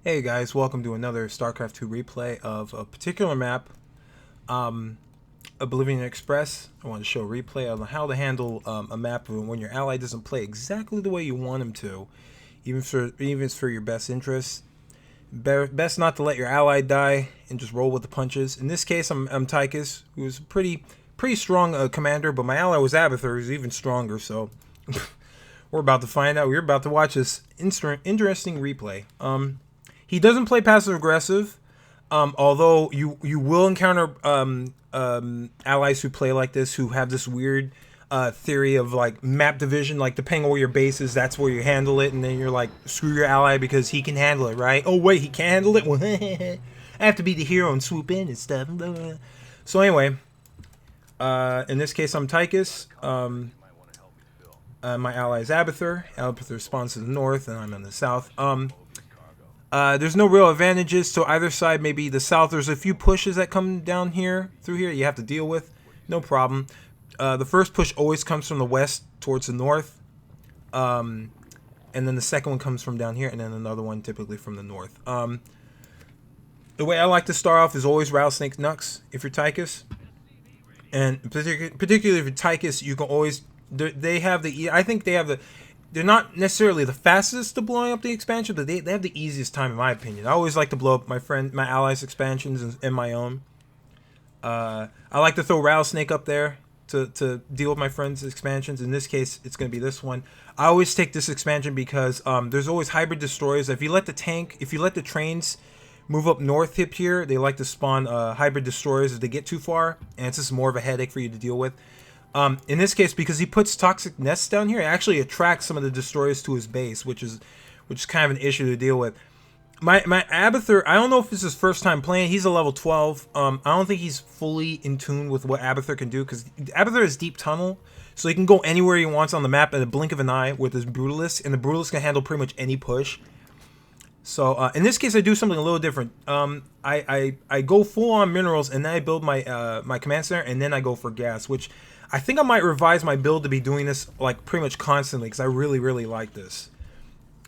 Hey guys, welcome to another StarCraft 2 replay of a particular map, Oblivion Express. I want to show a replay on how to handle a map when your ally doesn't play exactly the way you want him to, even if it's for your best interest. Best not to let your ally die and just roll with the punches. In this case, I'm Tychus, who's a pretty strong commander, but my ally was Abathur, who's even stronger. So we're about to find out. We're about to watch this interesting replay. He doesn't play passive aggressive, although you will encounter allies who play like this, who have this weird theory of like map division, like depending on where your base is, that's where you handle it, and then you're like, screw your ally because he can handle it, right? Oh wait, he can't handle it? Well, I have to be the hero and swoop in and stuff. So anyway, in this case I'm Tychus. My ally is Abathur. Abathur spawns to the north, and I'm in the south. There's no real advantages to either side. Maybe the south, there's a few pushes that come down here, through here, you have to deal with. No problem. The first push always comes from the west towards the north. And then the second one comes from down here, and then another one typically from the north. The way I like to start off is always Rattlesnake Nux if you're Tychus. And particularly if you're Tychus, you can always... They have the... I think they have the... They're not necessarily the fastest to blowing up the expansion, but they have the easiest time, in my opinion. I always like to blow up my allies' expansions and my own. I like to throw Rattlesnake up there to deal with my friends' expansions. In this case, it's going to be this one. I always take this expansion because there's always hybrid destroyers. If you let the trains move up north here, they like to spawn hybrid destroyers if they get too far, and it's just more of a headache for you to deal with. In this case, because he puts toxic nests down here, it actually attracts some of the destroyers to his base, which is kind of an issue to deal with. My Abathur, I don't know if it's his first time playing. He's a level 12. I don't think he's fully in tune with what Abathur can do, because Abathur has deep tunnel, so he can go anywhere he wants on the map at a blink of an eye with his Brutalist, and the Brutalist can handle pretty much any push. So in this case, I do something a little different. I go full on minerals, and then I build my my command center, and then I go for gas, which I think I might revise my build to be doing this like pretty much constantly, because I really like this.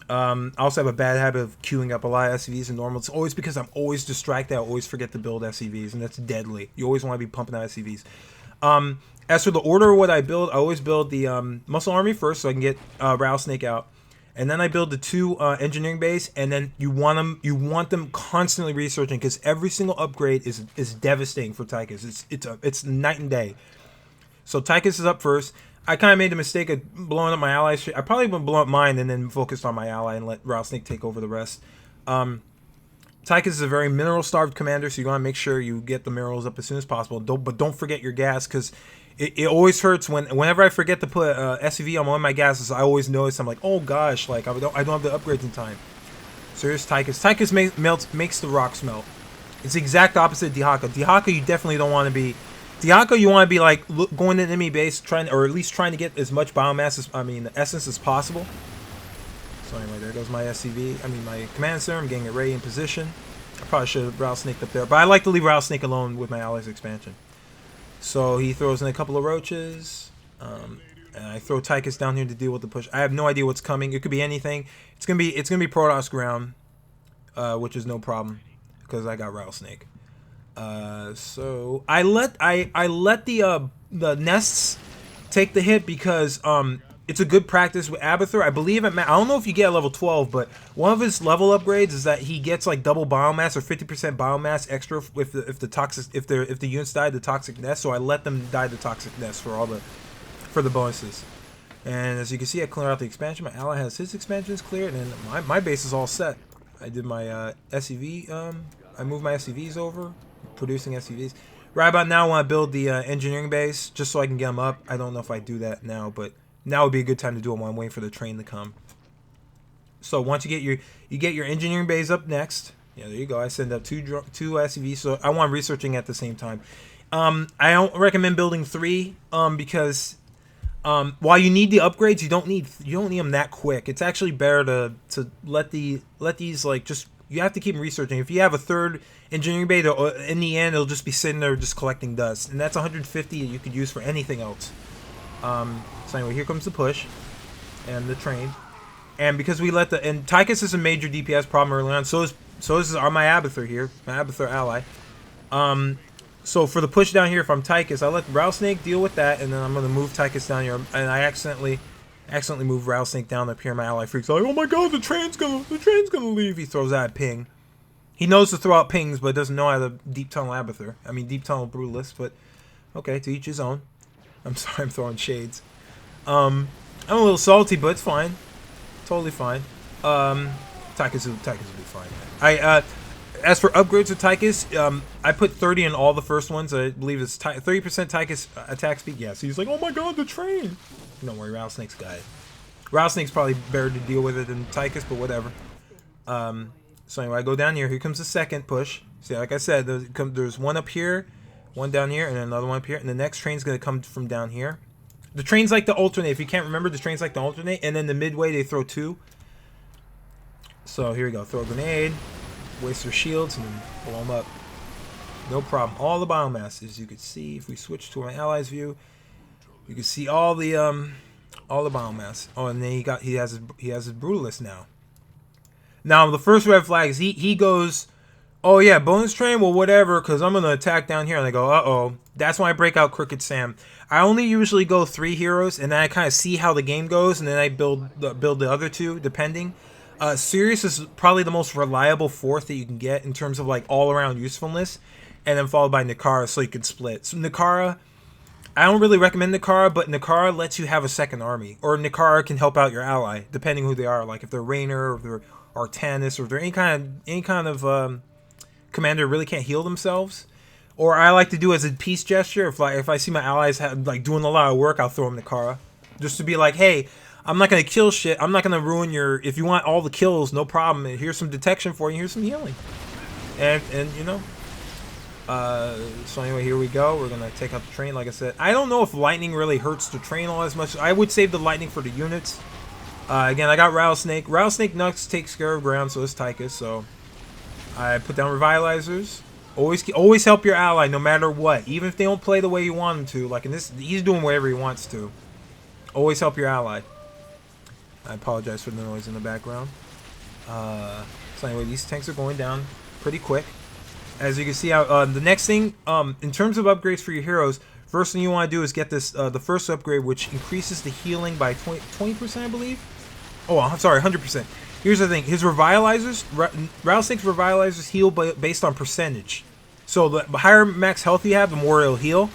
I also have a bad habit of queuing up a lot of SCVs and normals. It's always because I'm always distracted. I always forget to build SCVs, and that's deadly. You always want to be pumping out SCVs. As for the order of what I build, I always build the Muscle Army first, so I can get Rattlesnake out. And then I build the two engineering base, and then you want them constantly researching, because every single upgrade is devastating for Tychus. It's night and day. So Tychus is up first. I kind of made the mistake of blowing up my allies. I probably would blow up mine and then focused on my ally and let Rattlesnake take over the rest. Tychus is a very mineral-starved commander, so you want to make sure you get the minerals up as soon as possible. But don't forget your gas, because it always hurts whenever I forget to put SCV on one of my gases. I always notice, I'm like, oh gosh, like I don't have the upgrades in time. So here's Tychus. Tychus makes the rocks melt. It's the exact opposite of Dihaka. Dihaka, you definitely don't want to be... Dihaka, you want to be like going to the enemy base, or at least trying to get as much biomass essence as possible. So anyway, there goes my SCV. My command center. I'm getting it ready in position. I probably should have Rattlesnaked up there, but I like to leave Rattlesnake alone with my allies expansion. So he throws in a couple of roaches, and I throw Tychus down here to deal with the push. I have no idea what's coming. It could be anything. It's gonna be Protoss ground, which is no problem because I got Rattlesnake. So I let the nests take the hit because it's a good practice with Abathur. I believe I don't know if you get a level 12, but one of his level upgrades is that he gets like double biomass or 50% biomass extra if the units die the toxic nest. So I let them die the toxic nest for the bonuses. And as you can see, I clear out the expansion. My ally has his expansions cleared, and my base is all set. I did my SCV. I moved my SCVs over. Producing SCVs. Right about now I want to build the engineering base just so I can get them up. I don't know if I do that now, but now would be a good time to do it while I'm waiting for the train to come. So once you get your engineering base up next. Yeah, there you go. I send up two SCVs, so I want researching at the same time. I don't recommend building 3 because while you need the upgrades, you don't need them that quick. It's actually better to let these like just. You have to keep researching. If you have a third engineering bay, in the end, it'll just be sitting there just collecting dust. And that's 150 that you could use for anything else. So anyway, here comes the push. And the train. And because we let and Tychus is a major DPS problem early on, so is So this is my Abathur here, my Abathur ally. So for the push down here, if I'm Tychus, I let Rattlesnake deal with that, and then I'm gonna move Tychus down here, and I accidentally move Rattlesnake down up here. My ally freaks out, like, oh my god, the train's gonna leave. He throws out a ping. He knows to throw out pings, but doesn't know how to deep tunnel Abathur. I mean, deep tunnel Brutalist, but okay, to each his own. I'm sorry, I'm throwing shades. I'm a little salty, but it's fine. Totally fine. Tychus will be fine. As for upgrades of Tychus, I put 30 in all the first ones. I believe it's 30% Tychus attack speed. Yeah, so he's like, oh my god, the train. Don't worry, Rattlesnake's got it. Rattlesnake's probably better to deal with it than Tychus, but whatever. So anyway, I go down here. Here comes the second push. See, like I said, there's one up here, one down here, and then another one up here. And the next train's going to come from down here. The trains like to alternate. If you can't remember, the trains like to alternate. And then the midway, they throw two. So here we go. Throw a grenade. Waste their shields and then blow them up. No problem. All the biomass, as you can see, if we switch to my allies view, you can see all the biomass. Oh, and then he has his brutalist now. Now the first red flag is he goes, oh yeah, bonus train, well whatever, because I'm gonna attack down here. And I go, uh-oh. That's when I break out Crooked Sam. I only usually go 3 heroes, and then I kind of see how the game goes, and then I build the other 2 depending. Sirius is probably the most reliable 4th that you can get in terms of like all-around usefulness, and then followed by Nakara, so you can split. So Nakara, I don't really recommend Nakara, but Nakara lets you have a second army, or Nakara can help out your ally, depending who they are. Like if they're Raynor, or if they're Artanis, or if they're any kind of commander who really can't heal themselves. Or I like to do as a peace gesture. If I see my allies doing a lot of work, I'll throw them Nakara, just to be like, hey, I'm not going to kill shit. I'm not going to ruin your... If you want all the kills, no problem. Here's some detection for you. Here's some healing. And you know... so anyway, here we go. We're going to take out the train, like I said. I don't know if lightning really hurts the train all as much. I would save the lightning for the units. Again, I got Rattlesnake. Rattlesnake Nux takes care of ground, so is Tychus. So I put down Revitalizers. Always help your ally, no matter what. Even if they don't play the way you want them to. Like in this, he's doing whatever he wants to. Always help your ally. I apologize for the noise in the background. So anyway, these tanks are going down pretty quick. As you can see, the next thing, in terms of upgrades for your heroes, first thing you want to do is get this, the first upgrade, which increases the healing by 20%, I believe. Oh, I'm sorry, 100%. Here's the thing: his revitalizers, Rattlesnake's revitalizers heal based on percentage. So the higher max health you have, the more it'll heal.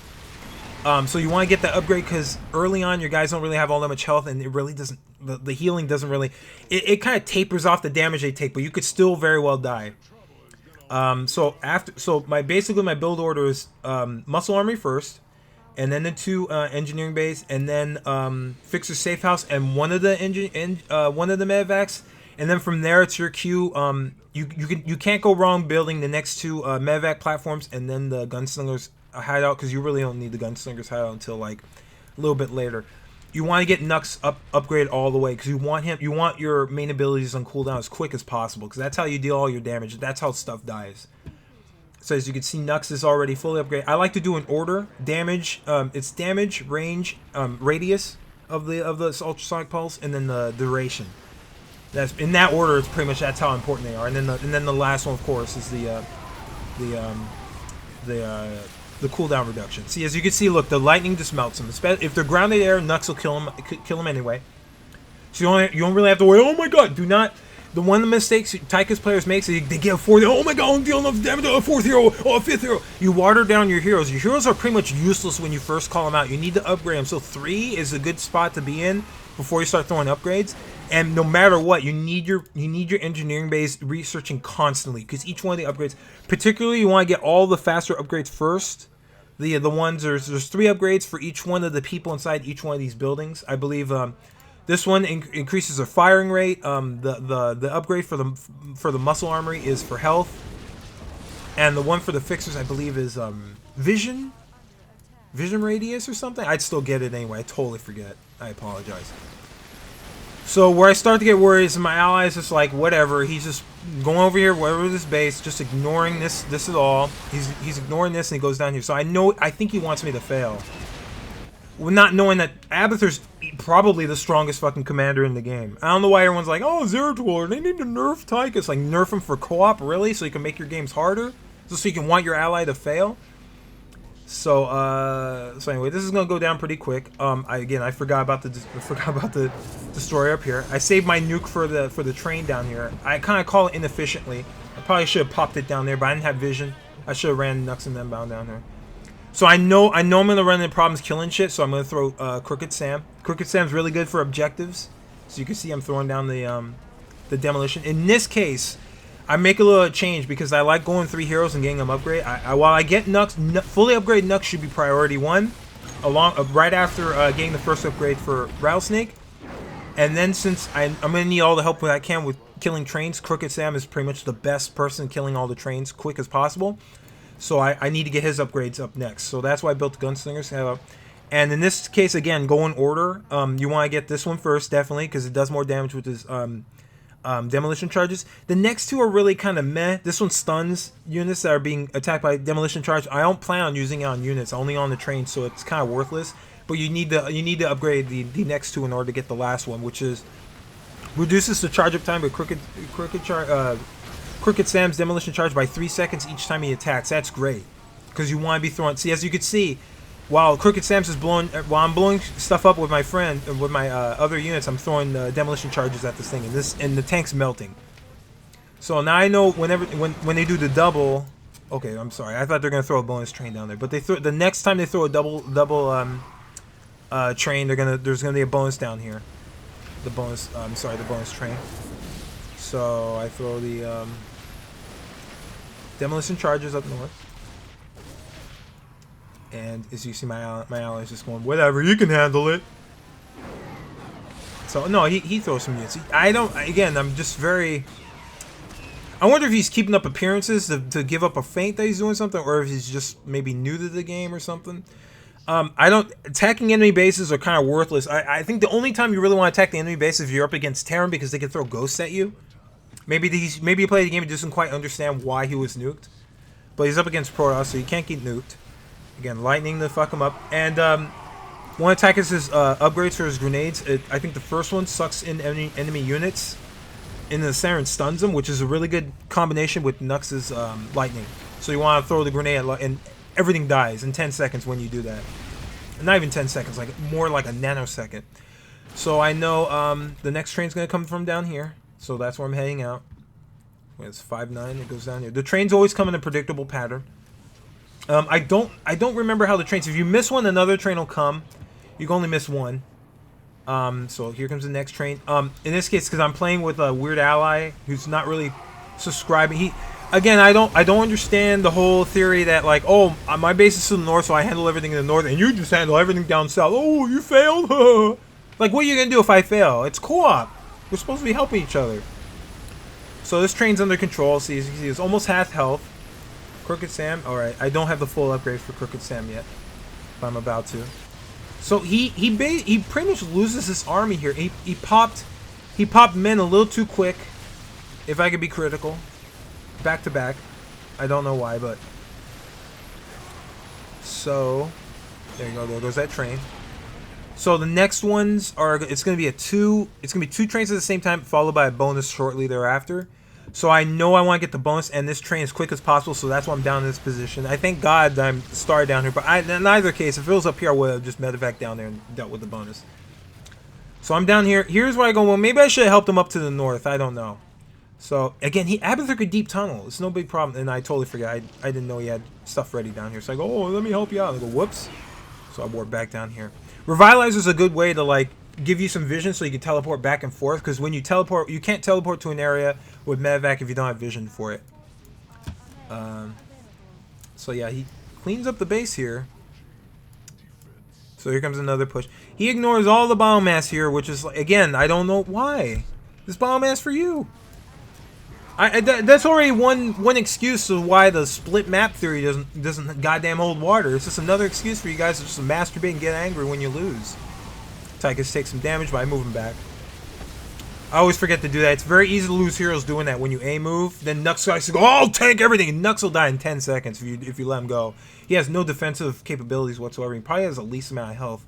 So you want to get that upgrade because early on your guys don't really have all that much health, and it really doesn't. The healing doesn't really. It kind of tapers off the damage they take, but you could still very well die. So basically my build order is muscle army first, and then the 2 engineering base, and then fixer safe house, and one of the medevacs, and then from there it's your queue. You can't go wrong building the next 2 medevac platforms, and then the gunslingers hideout, because you really don't need the gunslingers hideout until like a little bit later. You want to get Nux upgraded all the way, because you want your main abilities on cooldown as quick as possible, because that's how you deal all your damage. That's how stuff dies. So as you can see, Nux is already fully upgraded. I like to do an order damage. It's damage, range, radius of the ultrasonic pulse, and then the duration. That's in that order. It's pretty much that's how important they are. And then the last one, of course, is the cooldown reduction. See, as you can see, look, the lightning just melts them. If they're grounded air, Nux will kill them anyway. So you don't really have to worry. Oh my god, do not. One of the mistakes Tychus players make is they get a 4th. Oh my god, I'm dealing enough damage to a 4th hero, oh a 5th hero. You water down your heroes. Your heroes are pretty much useless when you first call them out. You need to upgrade them. So 3 is a good spot to be in before you start throwing upgrades. And no matter what, you need your engineering base researching constantly, because each one of the upgrades, particularly you want to get all the faster upgrades first. The ones there's 3 upgrades for each one of the people inside each one of these buildings. I believe this one increases their firing rate. The upgrade for the muscle armory is for health, and the one for the fixers I believe is vision radius or something. I'd still get it anyway. I totally forget. I apologize. So where I start to get worried is my ally is just like, whatever. He's just going over here, wherever this base, just ignoring this at all. He's ignoring this, and he goes down here. So I think he wants me to fail. Well, not knowing that Abathur's probably the strongest fucking commander in the game. I don't know why everyone's like, oh, Zeratul, they need to nerf Tychus. Like, nerf him for co-op, really? So you can make your games harder? So you can want your ally to fail? So anyway, this is gonna go down pretty quick. I forgot about the destroyer up here. I saved my nuke for the train down here. I kind of call it inefficiently. I probably should have popped it down there, but I didn't have vision. I should have ran Nux and them bound down here. So I know I'm gonna run into problems killing shit. So I'm gonna throw Crooked Sam. Crooked Sam's really good for objectives. So you can see I'm throwing down the demolition. In this case, I make a little change because I like going 3 heroes and getting them upgrade. While I get Nux, fully upgrade Nux should be priority 1, right after getting the first upgrade for Rattlesnake. And then since I'm gonna need all the help that I can with killing trains, Crooked Sam is pretty much the best person killing all the trains quick as possible. So I need to get his upgrades up next. So that's why I built the Gunslingers. And in this case, again, go in order. You want to get this one first, definitely, because it does more damage with his demolition charges. The next two are really kind of meh. This one stuns units that are being attacked by demolition charge. I don't plan on using it on units, only on the train, so it's kind of worthless. But you need to upgrade the next two in order to get the last one, which is reduces the charge up time with Crooked Sam's demolition charge by 3 seconds each time he attacks. That's great because you want to be throwing. See, as you can see, while Crooked Sam's is while I'm blowing stuff up with my friend, with my other units, I'm throwing demolition charges at this thing, and the tank's melting. So now I know when they do the double. Okay, I'm sorry. I thought they're gonna throw a bonus train down there, but the next time they throw a double train, there's gonna be a bonus down here. The bonus. The bonus train. So I throw the demolition charges up north. And as you see, my ally is just going, whatever, you can handle it. So, no, he throws some units. I'm just very... I wonder if he's keeping up appearances to give up a feint that he's doing something, or if he's just maybe new to the game or something. Attacking enemy bases are kind of worthless. I think the only time you really want to attack the enemy base is if you're up against Terran, because they can throw ghosts at you. Maybe you play the game and doesn't quite understand why he was nuked. But he's up against Protoss, so you can't get nuked. Again, lightning to fuck him up. And one attack is his upgrades for his grenades. I think the first one sucks in enemy units. In the center and stuns them, which is a really good combination with Nux's lightning. So you want to throw the grenade and everything dies in 10 seconds when you do that. Not even 10 seconds, like more like a nanosecond. So I know the next train's going to come from down here. So that's where I'm heading out. It's 5-9, it goes down here. The trains always come in a predictable pattern. I don't remember how the trains... If you miss one, another train will come. You can only miss one. So here comes the next train. In this case, because I'm playing with a weird ally who's not really subscribing. Again, I don't understand the whole theory that, like, oh, my base is to the north, so I handle everything in the north, and you just handle everything down south. Oh, you failed? Like, what are you going to do if I fail? It's co-op. We're supposed to be helping each other. So this train's under control. See, as you can see, it's almost half health. Crooked Sam. Alright, I don't have the full upgrade for Crooked Sam yet. But I'm about to. So he pretty much loses his army here. He popped men a little too quick. If I could be critical. Back to back. I don't know why, but... So... There you go, there goes that train. So the next ones are... It's going to be two trains at the same time, followed by a bonus shortly thereafter. So I know I want to get the bonus and this train as quick as possible, so that's why I'm down in this position. I thank God that I'm started down here, but in either case, if it was up here, I would have just medevac down there and dealt with the bonus. So I'm down here. Here's where I go, well, maybe I should have helped him up to the north. I don't know. So, again, Abathur could deep tunnel. It's no big problem, and I totally forgot. I didn't know he had stuff ready down here. So I go, oh, let me help you out. I go, whoops. So I warp back down here. Revitalizer is a good way to, like, give you some vision so you can teleport back and forth, because when you teleport, you can't teleport to an area with medevac if you don't have vision for it. So yeah, he cleans up the base here. So here comes another push. He ignores all the biomass here, which is, again, I don't know why. This biomass for you. That's already one excuse of why the split map theory doesn't goddamn hold water. It's just another excuse for you guys to just masturbate and get angry when you lose. Tychus takes some damage by moving back. I always forget to do that. It's very easy to lose heroes doing that. When you A move, then Nux guys go, oh, I'll tank everything. And Nux will die in 10 seconds if you let him go. He has no defensive capabilities whatsoever. He probably has the least amount of health.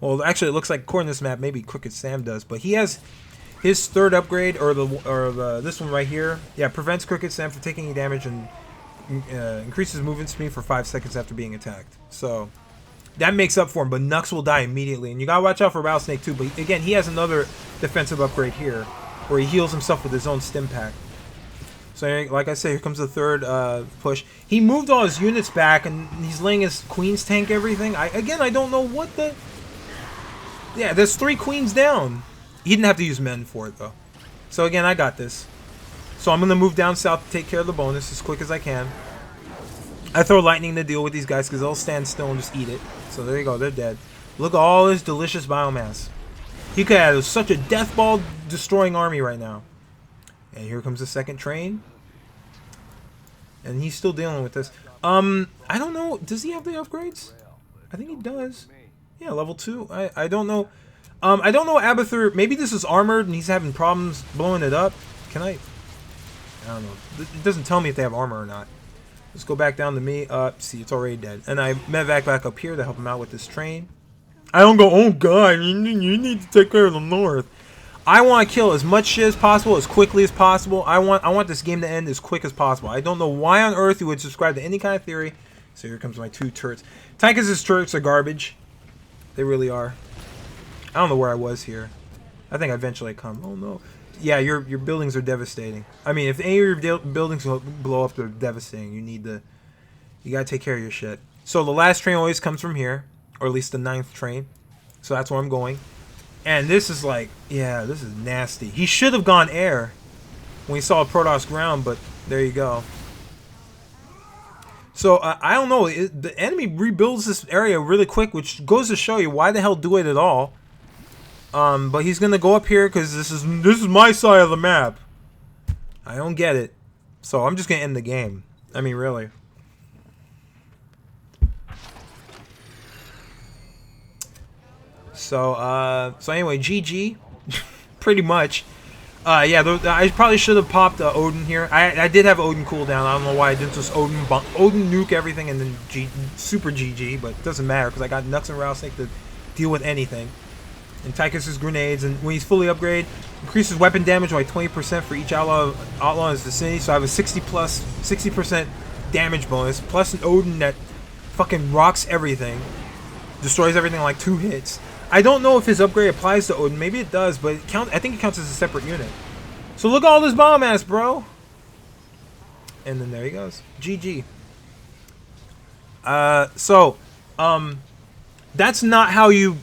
Well, actually, it looks like according to this map, maybe Crooked Sam does, but he has his third upgrade, or this one right here. Yeah, prevents Crooked Sam from taking any damage and increases movement speed for 5 seconds after being attacked. So that makes up for him, but Nux will die immediately, and you gotta watch out for Rattlesnake too. But again, he has another defensive upgrade here, where he heals himself with his own stim pack. So like I said, here comes the third push. He moved all his units back, and he's laying his Queen's tank everything. I don't know what the... Yeah, there's 3 Queens down. He didn't have to use men for it, though. So again, I got this. So I'm going to move down south to take care of the bonus as quick as I can. I throw lightning to deal with these guys because they'll stand still and just eat it. So there you go, they're dead. Look at all this delicious biomass. He could have such a death ball destroying army right now. And here comes the second train. And he's still dealing with this. I don't know. Does he have the upgrades? I think he does. Yeah, level 2. I don't know. I don't know Abathur. Maybe this is armored and he's having problems blowing it up. Can I don't know. It doesn't tell me if they have armor or not. Let's go back down to me. See, it's already dead. And I medevac back up here to help him out with this train. I don't go, oh god, you need to take care of the north. I want to kill as much shit as possible, as quickly as possible. I want this game to end as quick as possible. I don't know why on earth you would subscribe to any kind of theory. So here comes my 2 turrets. Tychus' turrets are garbage. They really are. I don't know where I was here. I think eventually I come. Oh no. Yeah, your buildings are devastating. I mean, if any of your buildings blow up, they're devastating. You gotta take care of your shit. So the last train always comes from here, or at least the 9th train. So that's where I'm going. And this is like, yeah, this is nasty. He should have gone air when he saw Protoss ground, but there you go. So I don't know. The enemy rebuilds this area really quick, which goes to show you why the hell do it at all. But he's gonna go up here because this is my side of the map. I don't get it. So I'm just gonna end the game. I mean, really. So anyway, GG. Pretty much. Yeah, I probably should have popped Odin here. I did have Odin cooldown. I don't know why I didn't just Odin nuke everything and then super GG, but it doesn't matter because I got Nux and Rattlesnake to deal with anything. And Tychus' grenades, and when he's fully upgraded, increases weapon damage by 20% for each outlaw in his vicinity. So I have a 60% damage bonus, plus an Odin that fucking rocks everything, destroys everything in like 2 hits. I don't know if his upgrade applies to Odin. Maybe it does, but I think it counts as a separate unit. So look at all this biomass, bro. And then there he goes. GG. That's not how you...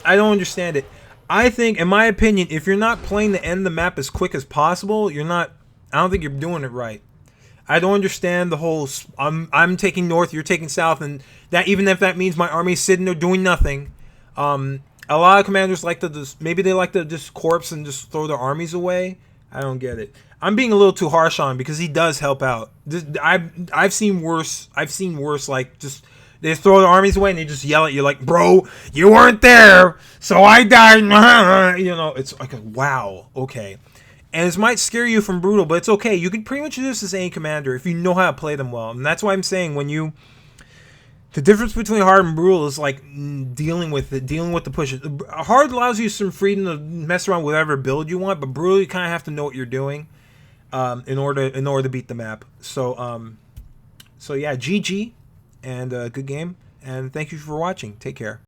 I don't understand it. I think, in my opinion, if you're not playing to end the map as quick as possible, you're not... I don't think you're doing it right. I don't understand the whole... I'm taking north, you're taking south, and that even if that means my army's sitting there doing nothing. A lot of commanders like to just... Maybe they like to just corpse and just throw their armies away. I don't get it. I'm being a little too harsh on him because he does help out. I've seen worse. I've seen worse, like, just... They throw the armies away and they just yell at you like, bro, you weren't there, so I died. You know, it's like, wow, okay. And this might scare you from brutal, but it's okay. You can pretty much do this as any commander if you know how to play them well. And that's why I'm saying the difference between hard and brutal is like dealing with the pushes. Hard allows you some freedom to mess around with whatever build you want, but brutal you kind of have to know what you're doing in order to beat the map. So yeah, GG. And good game, and thank you for watching. Take care.